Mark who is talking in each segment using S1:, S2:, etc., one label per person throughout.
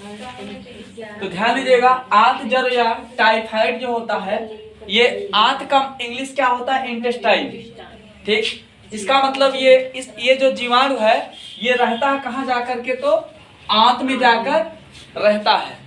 S1: तो ध्यान दीजिएगा, आंत जर या टाइफाइड जो होता है, ये आंत का इंग्लिश क्या होता है? इंटेस्टाइन। ठीक, इसका मतलब ये जो जीवाणु है ये रहता है कहाँ जाकर के? तो आंत में जाकर रहता है।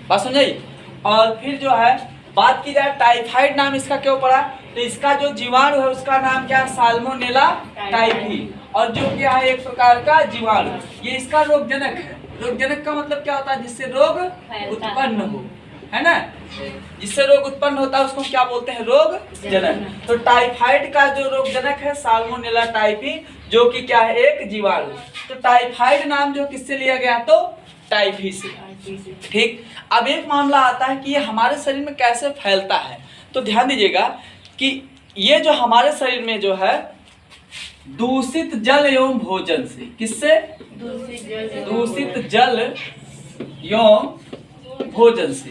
S1: बात समझिए। और फिर जो है बात की जाए टाइफाइड नाम इसका क्यों पड़ा, तो इसका जो जीवाणु है उसका नाम क्या है? Salmonella typhi. और जो क्या है? एक प्रकार का जीवाणु, ये इसका रोगजनक है। रोगजनक का मतलब क्या होता है? जिससे रोग उत्पन्न हो, है ना? जिससे रोग उत्पन्न होता है उसको क्या बोलते हैं? रोगजनक। तो टाइफाइड का जो रोगजनक है साल्मोनेला टाइफी, जो कि क्या है? एक जीवाणु। तो टाइफाइड नाम जो किससे लिया गया? तो टाइफी से। ठीक, अब एक मामला आता है कि ये हमारे शरीर में कैसे फैलता है। तो ध्यान दीजिएगा कि ये जो हमारे शरीर में जो है दूषित जल एवं भोजन से, किससे? दूषित जल एवं भोजन से।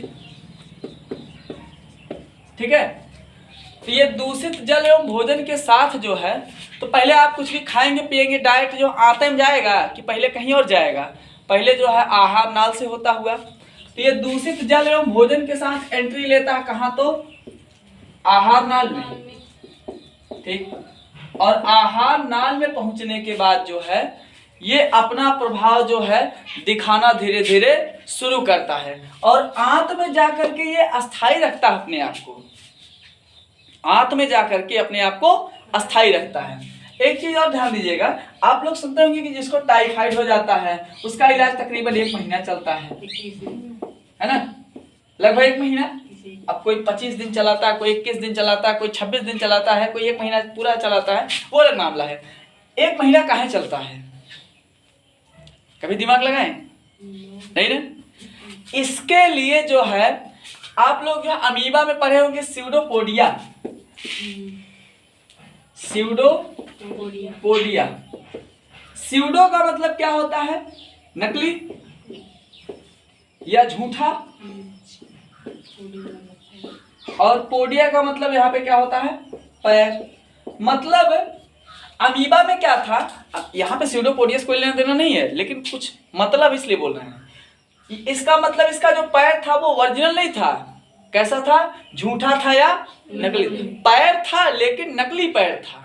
S1: ठीक है, तो ये दूषित जल एवं भोजन के साथ जो है, तो पहले आप कुछ भी खाएंगे पिएंगे, डायरेक्ट जो आंत में जाएगा कि पहले कहीं और जाएगा? पहले जो है आहार नाल से होता हुआ। तो ये दूषित जल एवं भोजन के साथ एंट्री लेता है कहाँ? तो आहार नाल में। ठीक, और आहार नाल में पहुंचने के बाद जो है ये अपना प्रभाव जो है दिखाना धीरे धीरे शुरू करता है, और आंत में जाकर के ये अस्थाई रखता है अपने आप को। आंत में जाकर के अपने आप को अस्थाई रखता है। एक चीज और ध्यान दीजिएगा, आप लोग सुनते होंगे कि जिसको टाइफाइड हो जाता है उसका इलाज तकरीबन 1 महीना चलता है ना? लगभग 1 महीना। अब कोई 25 दिन चलाता है, कोई 21 दिन चलाता है, कोई 26 दिन चलाता है, कोई 1 महीना पूरा चलाता है, वो अलग मामला है। 1 महीना काहे चलता है? कभी दिमाग लगाएं? नहीं ना? इसके लिए जो है आप लोग जो अमीबा में पढ़े होंगे स्यूडोपोडिया। स्यूडोपोडिया, स्यूडो का मतलब क्या होता है? नकली या झूठा, और पोडिया का मतलब यहाँ पे क्या होता है? पैर। मतलब अमीबा में क्या था, यहाँ पे स्यूडोपोडियस कोई लेना देना नहीं है, लेकिन कुछ मतलब इसलिए बोल रहे हैं। इसका मतलब इसका जो पैर था वो ओरिजिनल नहीं था। कैसा था? झूठा था या नकली? पैर था लेकिन नकली पैर था।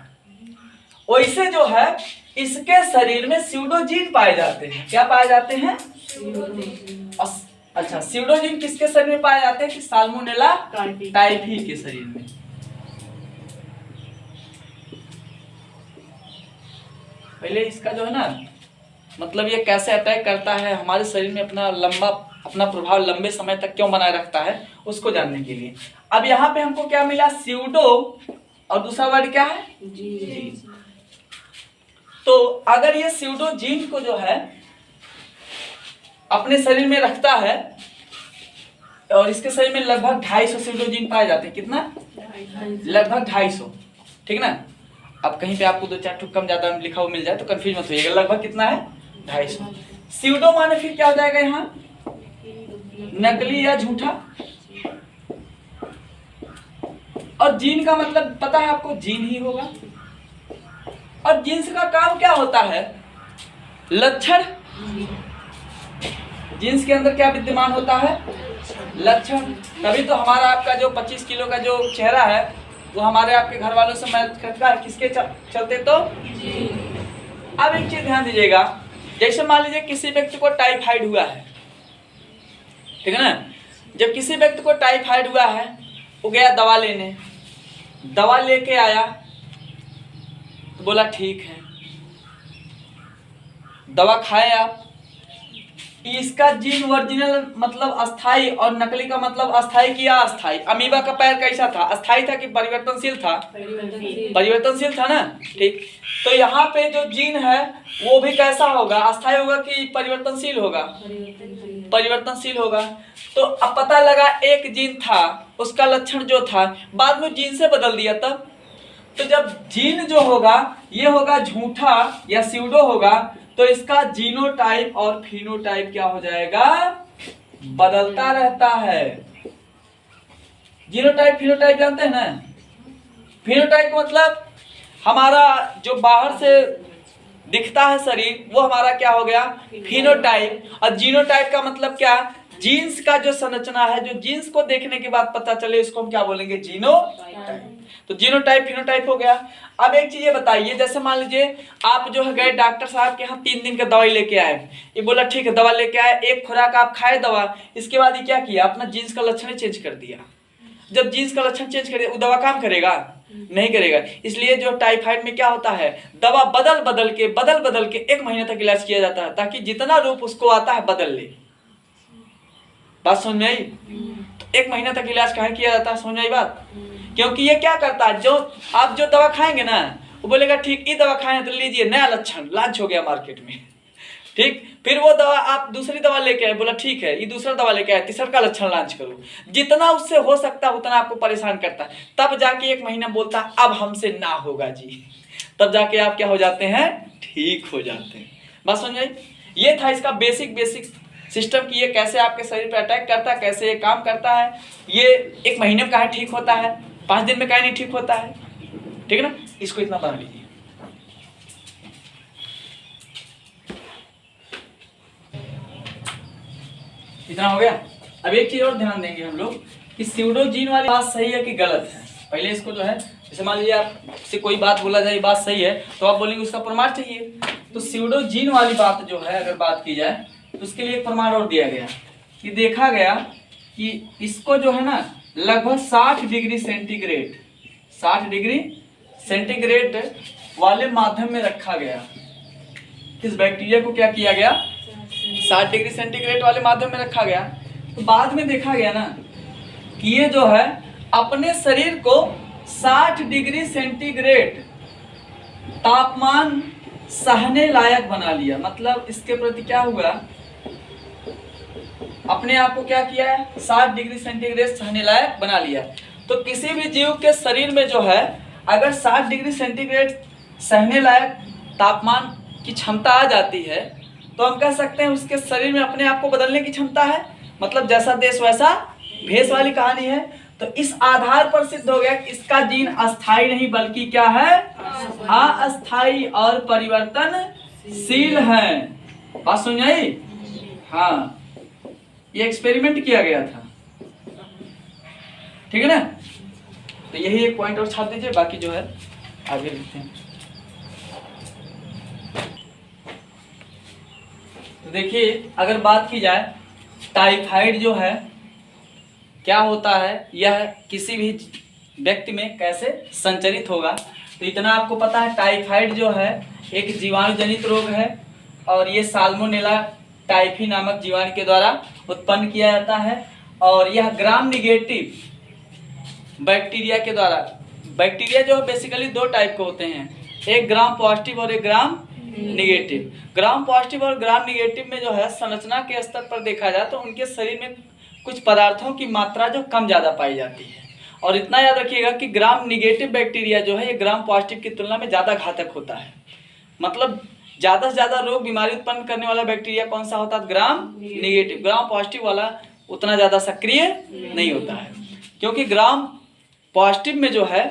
S1: वैसे जो है इसके शरीर में स्यूडोजीन पाए जाते हैं। क्या पाए जाते हैं? अच्छा, स्यूडोजीन किसके शरीर में पाए जाते हैं? कि साल्मोनेला टाइफी के शरीर में। पहले इसका जो है ना, मतलब ये कैसे अटैक करता है हमारे शरीर में, अपना प्रभाव लंबे समय तक क्यों बनाए रखता है, उसको जानने के लिए। अब यहाँ पे हमको क्या मिला? स्यूडो, और दूसरा वर्ड क्या है? जीन। तो अगर ये स्यूडोजीन को जो है अपने शरीर में रखता है, और इसके शरीर में लगभग 250 स्यूडोजीन पाए जाते हैं। कितना? लगभग 250। ठीक ना? अब कहीं पे आपको 2-4 ठुक कम ज्यादा लिखा हुआ मिल जाए तो कंफ्यूज मत होइएगा। लगभग कितना है? 250। स्यूडो माने फिर क्या हो जाएगा यहाँ? नकली या झूठा। और जीन का मतलब पता है आपको? जीन ही होगा। और जीन्स का काम क्या होता है? लक्षण। जीन्स के अंदर क्या विद्यमान होता है? लक्षण। तभी तो हमारा आपका जो 25 किलो का जो चेहरा है वो हमारे आपके घर वालों से मैच करता है। किसके चलते? तो अब एक चीज ध्यान दीजिएगा, जैसे मान लीजिए किसी व्यक्ति को टाइफाइड हुआ है, ठीक है ना? जब किसी व्यक्ति को टाइफाइड हुआ है, वो गया दवा लेने, दवा लेके आया तो बोला ठीक है, दवा खाए आप। इसका जीन ओरिजिनल मतलब अस्थाई, और नकली का मतलब अस्थाई की अस्थाई। अमीबा का पैर कैसा था? अस्थाई था कि परिवर्तनशील था? परिवर्तनशील था ना? ठीक, तो यहाँ पे जो जीन है वो भी कैसा होगा? अस्थाई होगा कि परिवर्तनशील होगा? परिवर्तनशील होगा। तो अब पता लगा एक जीन था, उसका लक्षण जो था बाद में जीन से बदल दिया। तब तो जब जीन जो होगा ये होगा झूठा या स्यूडो होगा, तो इसका जीनोटाइप और फिनोटाइप क्या हो जाएगा? बदलता रहता है। जीनोटाइप फिनोटाइप जानते हैं ना? फिनोटाइप मतलब हमारा जो बाहर से दिखता है शरीर, वो हमारा क्या हो गया, फिनोटाइप। और जीनोटाइप का मतलब क्या, जीन्स का जो संरचना है, जो जीन्स को देखने के बाद पता चले, इसको हम क्या बोलेंगे, जीनोटाइप। तो जीनोटाइप फिनोटाइप हो गया। अब एक चीज ये बताइए, जैसे मान लीजिए आप जो है गए डॉक्टर साहब के यहाँ 3 दिन का दवाई लेके आए, ये बोला ठीक है दवा लेके आए, एक खुराक आप खाए दवा, इसके बाद ये क्या किया, अपना जीन्स का लक्षण चेंज कर दिया। जब जीन्स का लक्षण चेंज कर दिया, वो दवा काम करेगा, नहीं करेगा। इसलिए जो टाइफाइड में क्या होता है, दवा बदल बदल के 1 महीने तक इलाज किया जाता है, ताकि जितना रूप उसको आता है बदल ले। बात समझ में आई? तो 1 महीने तक इलाज काहे किया जाता है, समझ में आई बात? क्योंकि ये क्या करता है, जो आप जो दवा खाएंगे ना, वो बोलेगा ठीक ये दवा खाएं तो लीजिए, नया लक्षण लॉन्च हो गया मार्केट में, ठीक। फिर वो दवा आप दूसरी दवा लेके आए, बोला ठीक है ये दूसरा दवा लेके आए, तीसरा का लक्षण लॉन्च करो। जितना उससे हो सकता है उतना आपको परेशान करता है, तब जाके 1 महीना बोलता है अब हमसे ना होगा जी, तब जाके आप क्या हो जाते हैं, ठीक हो जाते हैं। बात समझ आई? ये था इसका बेसिक सिस्टम कि ये कैसे आपके शरीर पे अटैक करता है, कैसे ये काम करता है। ये 1 महीने में काहे ठीक होता है, 5 दिन में काहे नहीं ठीक होता है, ठीक है ना। इसको इतना बना लीजिए। इतना हो गया। अब एक चीज और ध्यान देंगे हम लोग कि स्यूडोजीन वाली बात सही है कि गलत है। पहले इसको जो है, जैसे मान लीजिए आपसे कोई बात बोला जाए बात सही है, तो आप बोलेंगे उसका प्रमाण चाहिए। तो स्यूडोजीन वाली बात जो है अगर बात की जाए तो उसके लिए एक प्रमाण और दिया गया कि देखा गया कि इसको जो है ना लगभग 60 डिग्री सेंटीग्रेड वाले माध्यम में रखा गया। इस बैक्टीरिया को क्या किया गया, 60 डिग्री सेंटीग्रेड वाले माध्यम में रखा गया। तो बाद में देखा गया ना कि ये जो है अपने शरीर को 60 डिग्री सेंटीग्रेड तापमान सहने लायक बना लिया। मतलब इसके प्रति क्या हुआ, अपने आप को क्या किया है, 60 डिग्री सेंटीग्रेड सहने लायक बना लिया। तो किसी भी जीव के शरीर में जो है अगर 60 डिग्री सेंटीग्रेड सहने लायक तापमान की क्षमता आ जाती है, तो हम कह सकते हैं उसके शरीर में अपने आप को बदलने की क्षमता है। मतलब जैसा देश वैसा भेष वाली कहानी है। तो इस आधार पर सिद्ध हो गया कि इसका जीन अस्थाई नहीं बल्कि क्या है, अस्थाई और परिवर्तनशील है। बात सुन आई? हाँ, ये एक्सपेरिमेंट किया गया था, ठीक है ना। तो यही एक पॉइंट और छाप दीजिए, बाकी जो है आगे लिखते हैं। तो देखिए अगर बात की जाए टाइफाइड जो है क्या होता है, यह किसी भी व्यक्ति में कैसे संचरित होगा। तो इतना आपको पता है, टाइफाइड जो है एक जीवाणु जनित रोग है और ये साल्मोनेला टाइफी नामक जीवाणु के द्वारा उत्पन्न किया जाता है। और यह ग्राम निगेटिव बैक्टीरिया के द्वारा, बैक्टीरिया जो है बेसिकली 2 टाइप के होते हैं, एक ग्राम पॉजिटिव और एक ग्राम निगेटिव। ग्राम पॉजिटिव और ग्राम निगेटिव में जो है संरचना के स्तर पर देखा जाए तो उनके शरीर में कुछ पदार्थों की मात्रा जो कम ज़्यादा पाई जाती है। और इतना याद रखिएगा कि ग्राम निगेटिव बैक्टीरिया जो है ये ग्राम पॉजिटिव की तुलना में ज़्यादा घातक होता है। मतलब ज़्यादा से ज़्यादा रोग बीमारी उत्पन्न करने वाला बैक्टीरिया कौन सा होता है, ग्राम निगेटिव। ग्राम पॉजिटिव वाला उतना ज़्यादा सक्रिय नहीं होता है, क्योंकि ग्राम पॉजिटिव में जो है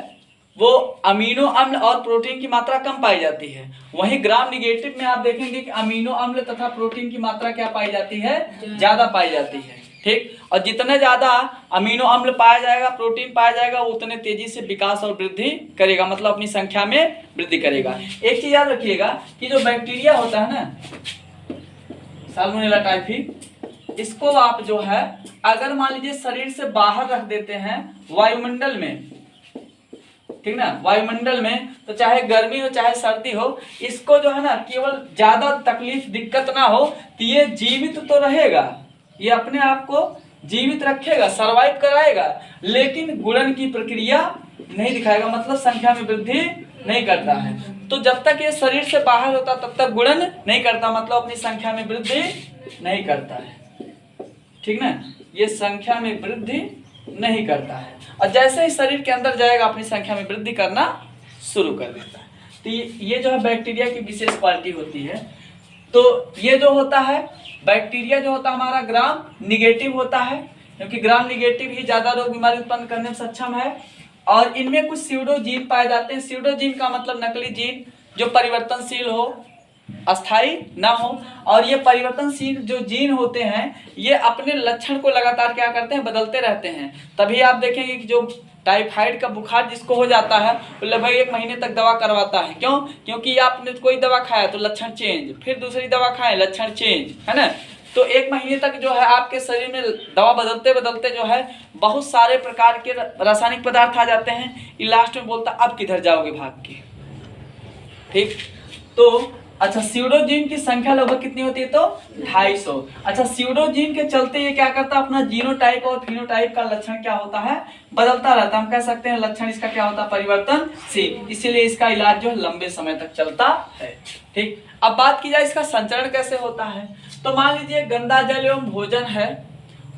S1: वो अमीनो अम्ल और प्रोटीन की मात्रा कम पाई जाती है। वहीं ग्राम निगेटिव में आप देखेंगे कि अमीनो अम्ल तथा प्रोटीन की मात्रा क्या पाई जाती है, ज़्यादा पाई जाती है, ठीक। और जितने ज़्यादा अमीनो अम्ल पाया जाएगा, प्रोटीन पाया जाएगा, वो उतने तेजी से विकास और वृद्धि करेगा, मतलब अपनी संख्या में वृद्धि करेगा। एक चीज याद रखिएगा कि जो बैक्टीरिया होता है ना साल्मोनेला टाइफी, इसको आप जो है अगर मान लीजिए शरीर से बाहर रख देते हैं वायुमंडल में, ठीक ना, वायुमंडल में, तो चाहे गर्मी हो चाहे सर्दी हो, इसको जो है ना केवल ज्यादा तकलीफ दिक्कत ना हो तो ये जीवित तो रहेगा, ये अपने आप को जीवित रखेगा, सरवाइव कराएगा, लेकिन गुणन की प्रक्रिया नहीं दिखाएगा, मतलब संख्या में वृद्धि नहीं करता है। तो जब तक ये शरीर से बाहर होता तब तक गुणन नहीं करता, मतलब अपनी संख्या में वृद्धि नहीं करता है, ठीक ना, ये संख्या में वृद्धि नहीं करता है। और जैसे ही शरीर के अंदर जाएगा अपनी संख्या में वृद्धि करना शुरू कर देता है। तो ये जो है बैक्टीरिया की विशेष क्वालिटी होती है। तो ये जो होता है बैक्टीरिया जो होता है हमारा ग्राम निगेटिव होता है, क्योंकि ग्राम निगेटिव ही ज़्यादा रोग बीमारी उत्पन्न करने में सक्षम है। और इनमें कुछ स्यूडोजीन पाए जाते हैं। स्यूडोजीन का मतलब नकली जीन जो परिवर्तनशील हो, अस्थाई ना हो। और ये परिवर्तनशील जो जीन होते हैं ये अपने लक्षण को लगातार क्या करते हैं, बदलते रहते हैं। तभी आप देखेंगे कि जो टाइफाइड का बुखार जिसको हो जाता है वो लगभग 1 महीने तक दवा करवाता है। क्यों? क्योंकि आपने कोई दवा खाया तो लक्षण चेंज, फिर दूसरी दवा खाए लक्षण चेंज, है ना। तो 1 महीने तक जो है आपके शरीर में दवा बदलते बदलते जो है बहुत सारे प्रकार के रासायनिक पदार्थ आ जाते हैं। लास्ट में बोलता अब किधर जाओगे भाग के। ठीक, तो अच्छा स्यूडोजीन की संख्या लगभग कितनी होती है, तो 250। अच्छा स्यूडोजीन के चलते ये क्या करता है, अपना जीनोटाइप और फिनोटाइप का लक्षण क्या होता है, बदलता रहता है। हम कह सकते हैं लक्षण इसका क्या होता है, परिवर्तनशील, इसीलिए इसका इलाज जो है लंबे समय तक चलता है। ठीक, अब बात की जाए इसका संचरण कैसे होता है। तो मान लीजिए गंदा जल एवं भोजन है,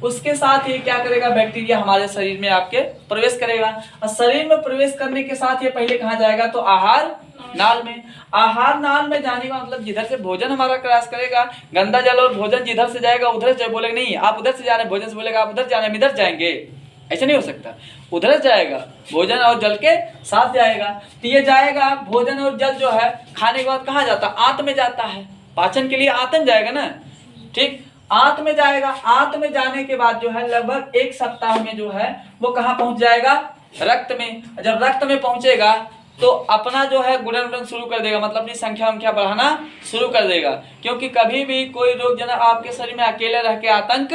S1: उसके साथ ये क्या करेगा, बैक्टीरिया हमारे शरीर में आपके प्रवेश करेगा। और शरीर में प्रवेश करने के साथ ये पहले कहाँ जाएगा, तो आहार नाल में। आहार नाल में जाने का मतलब जिधर से भोजन हमारा क्रॉस करेगा, गंदा जल और भोजन जिधर से जाएगा उधर से बोलेगा नहीं आप उधर से जा रहे हैं, भोजन से बोलेगा आप उधर जा रहे हैं, हम इधर जाएंगे, ऐसा नहीं हो सकता। उधर जाएगा, भोजन और जल के साथ जाएगा। तो ये जाएगा, भोजन और जल जो है खाने के बाद कहाँ जाता है, आंत में जाता है। पाचन के लिए आंत में जाएगा ना। ठीक, आंत में जाएगा। आंत में जाने के बाद जो है लगभग 1 सप्ताह में जो है वो कहाँ पहुंच जाएगा, रक्त में। जब रक्त में पहुंचेगा तो अपना जो है गुणन शुरू कर देगा, मतलब अपनी संख्या बढ़ाना शुरू कर देगा। क्योंकि कभी भी कोई रोग जना आपके शरीर में अकेले रह के आतंक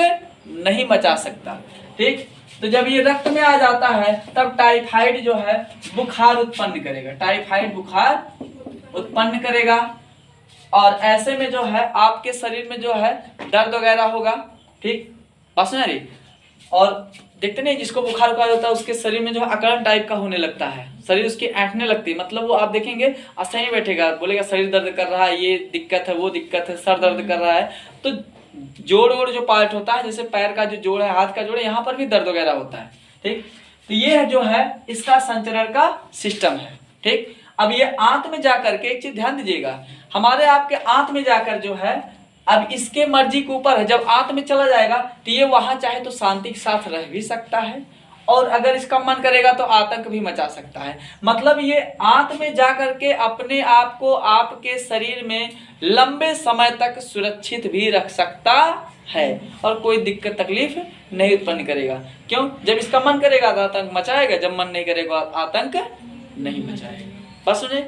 S1: नहीं मचा सकता। ठीक, तो जब ये रक्त में आ जाता है तब टाइफाइड जो है बुखार उत्पन्न करेगा, टाइफाइड बुखार उत्पन्न करेगा। और ऐसे में जो है आपके शरीर में जो है दर्द वगैरह होगा। ठीक, बात सुना रही। और देखते नहीं जिसको बुखार उखार होता है उसके शरीर में जो है अकड़न टाइप का होने लगता है, शरीर उसकी ऐंठने लगती है। मतलब वो आप देखेंगे अस्थाई नहीं बैठेगा, बोलेगा शरीर दर्द कर रहा है, ये दिक्कत है, वो दिक्कत है, सर दर्द कर रहा है। तो जोड़ वोड़ जो पार्ट होता है, जैसे पैर का जो जोड़ है, हाथ का जोड़ है, यहाँ पर भी दर्द वगैरह होता है। ठीक, तो ये जो है इसका संचरण का सिस्टम है। ठीक, अब ये आंत में जाकर के एक चीज ध्यान दीजिएगा, हमारे आपके आंत में जाकर जो है अब इसके मर्जी के ऊपर है। जब आंत में चला जाएगा तो ये वहां चाहे तो शांति के साथ रह भी सकता है, और अगर इसका मन करेगा तो आतंक भी मचा सकता है। मतलब ये आंत में जाकर के अपने आप को आपके शरीर में लंबे समय तक सुरक्षित भी रख सकता है और कोई दिक्कत तकलीफ नहीं उत्पन्न करेगा। क्यों? जब इसका मन करेगा तो आतंक मचाएगा, जब मन नहीं करेगा आतंक नहीं मचाएगा। बस सुने।